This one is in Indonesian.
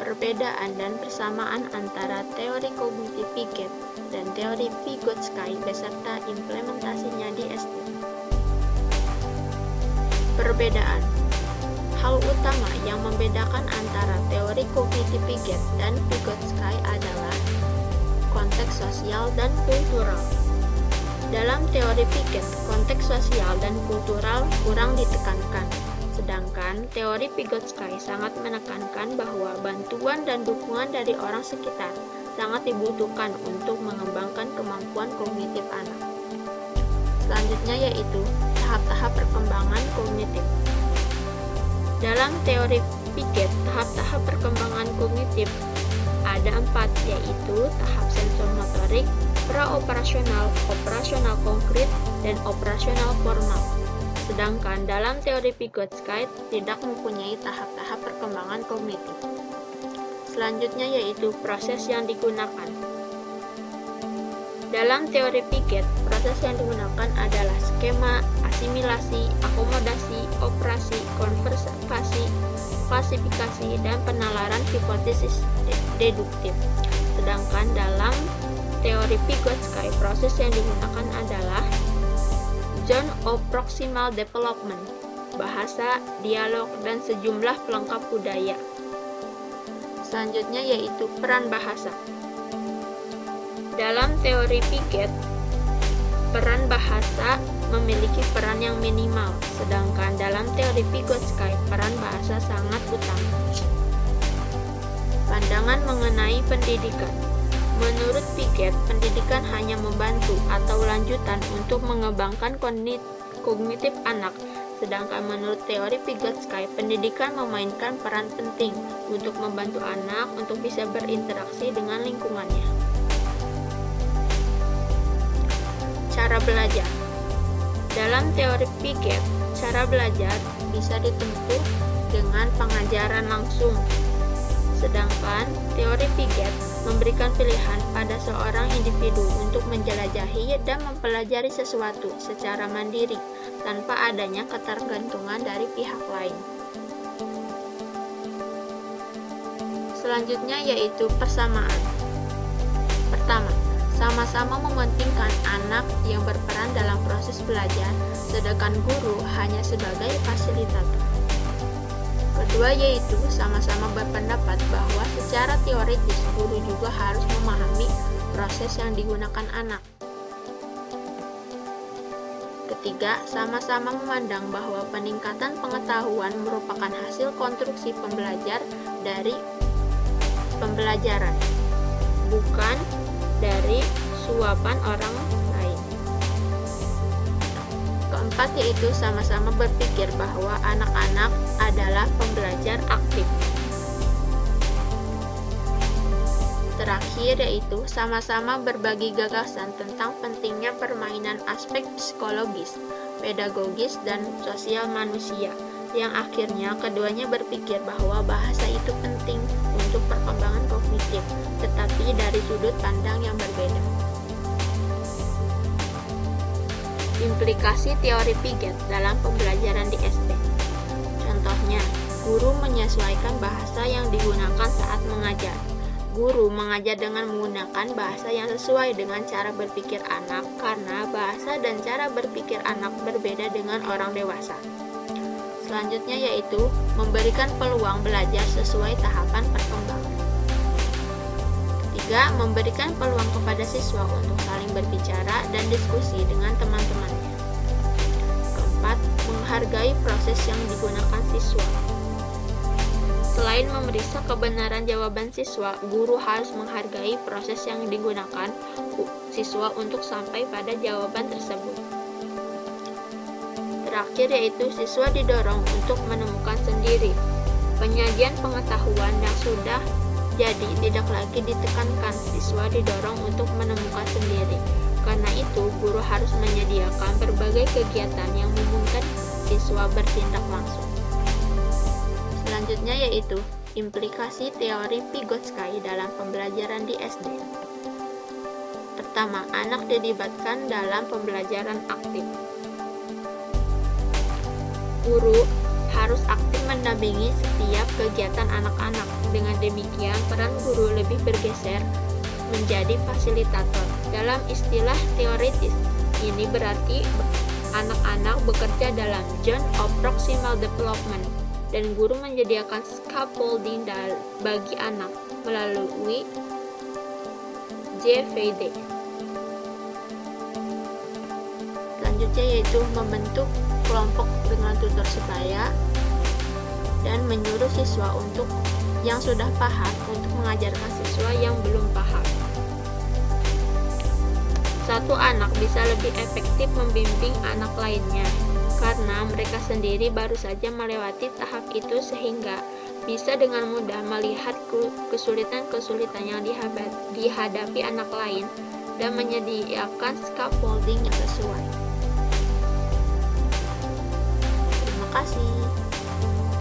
perbedaan dan persamaan antara teori kognitif Piaget dan teori Vygotsky beserta implementasinya di SD. Perbedaan. Hal utama yang membedakan antara teori kognitif Piaget dan Vygotsky adalah konteks sosial dan kultural. Dalam teori Piaget, konteks sosial dan kultural kurang ditekankan, sedangkan teori Vygotsky sangat menekankan bahwa bantuan dan dukungan dari orang sekitar sangat dibutuhkan untuk mengembangkan kemampuan kognitif anak. Selanjutnya yaitu tahap-tahap perkembangan kognitif. Dalam teori Piaget, tahap-tahap perkembangan kognitif ada 4, yaitu tahap sensormotorik, praoperasional, operasional konkret, dan operasional formal. Sedangkan dalam teori Vygotsky tidak mempunyai tahap-tahap perkembangan kognitif. Selanjutnya yaitu proses yang digunakan. Dalam teori Piaget, proses yang digunakan adalah skema, asimilasi, akomodasi, operasi, konservasi, klasifikasi, dan penalaran hipotesis deduktif. Sedangkan dalam teori Vygotsky, proses yang digunakan adalah zone of proximal development, bahasa, dialog, dan sejumlah pelengkap budaya. Selanjutnya yaitu peran bahasa. Dalam teori Piaget, peran bahasa memiliki peran yang minimal, sedangkan dalam teori Vygotsky, peran bahasa sangat utama. Pandangan mengenai pendidikan. Menurut Piaget, pendidikan hanya membantu atau lanjutan untuk mengembangkan kognitif anak, sedangkan menurut teori Vygotsky, pendidikan memainkan peran penting untuk membantu anak untuk bisa berinteraksi dengan lingkungannya. Cara belajar. Dalam teori Piaget, cara belajar bisa ditempuh dengan pengajaran langsung. Sedangkan teori Piaget memberikan pilihan pada seorang individu untuk menjelajahi dan mempelajari sesuatu secara mandiri tanpa adanya ketergantungan dari pihak lain. Selanjutnya yaitu persamaan. Pertama, sama-sama mementingkan anak yang berperan dalam proses belajar, sedangkan guru hanya sebagai fasilitator. Kedua yaitu sama-sama berpendapat bahwa secara teoritis guru juga harus memahami proses yang digunakan anak. Ketiga, sama-sama memandang bahwa peningkatan pengetahuan merupakan hasil konstruksi pembelajar dari pembelajaran, bukan dari suapan orang lain. Keempat yaitu sama-sama berpikir bahwa anak-anak adalah pembelajar aktif. Terakhir yaitu sama-sama berbagi gagasan tentang pentingnya permainan aspek psikologis, pedagogis, dan sosial manusia, yang akhirnya keduanya berpikir bahwa bahasa itu penting untuk perkembangan kognitif, tetapi dari sudut pandang yang berbeda. Implikasi teori Piaget dalam pembelajaran di SD. Contohnya, guru menyesuaikan bahasa yang digunakan saat mengajar. Guru mengajar dengan menggunakan bahasa yang sesuai dengan cara berpikir anak karena bahasa dan cara berpikir anak berbeda dengan orang dewasa. Selanjutnya yaitu memberikan peluang belajar sesuai tahapan perkembangan. Ketiga, memberikan peluang kepada siswa untuk saling berbicara dan diskusi dengan teman-temannya. Keempat, menghargai proses yang digunakan siswa. Selain memeriksa kebenaran jawaban siswa, guru harus menghargai proses yang digunakan siswa untuk sampai pada jawaban tersebut. Terakhir yaitu siswa didorong untuk menemukan sendiri. Penyajian pengetahuan yang sudah jadi tidak lagi ditekankan, siswa didorong untuk menemukan sendiri. Karena itu, guru harus menyediakan berbagai kegiatan yang memungkinkan siswa bertindak langsung. Selanjutnya yaitu implikasi teori Vygotsky dalam pembelajaran di SD. Pertama, anak dilibatkan dalam pembelajaran aktif. Guru harus aktif mendampingi setiap kegiatan anak-anak dengan demikian, peran guru lebih bergeser menjadi fasilitator. Dalam istilah teoritis, ini berarti anak-anak bekerja dalam zone of proximal development dan guru menyediakan scaffolding bagi anak melalui JVD. Selanjutnya yaitu membentuk kelompok dengan tutor sebaya dan menyuruh siswa yang sudah paham untuk mengajarkan siswa yang belum paham. Satu anak bisa lebih efektif membimbing anak lainnya karena mereka sendiri baru saja melewati tahap itu sehingga bisa dengan mudah melihat kesulitan-kesulitan yang dihadapi anak lain dan menyediakan scaffolding yang sesuai. Terima kasih.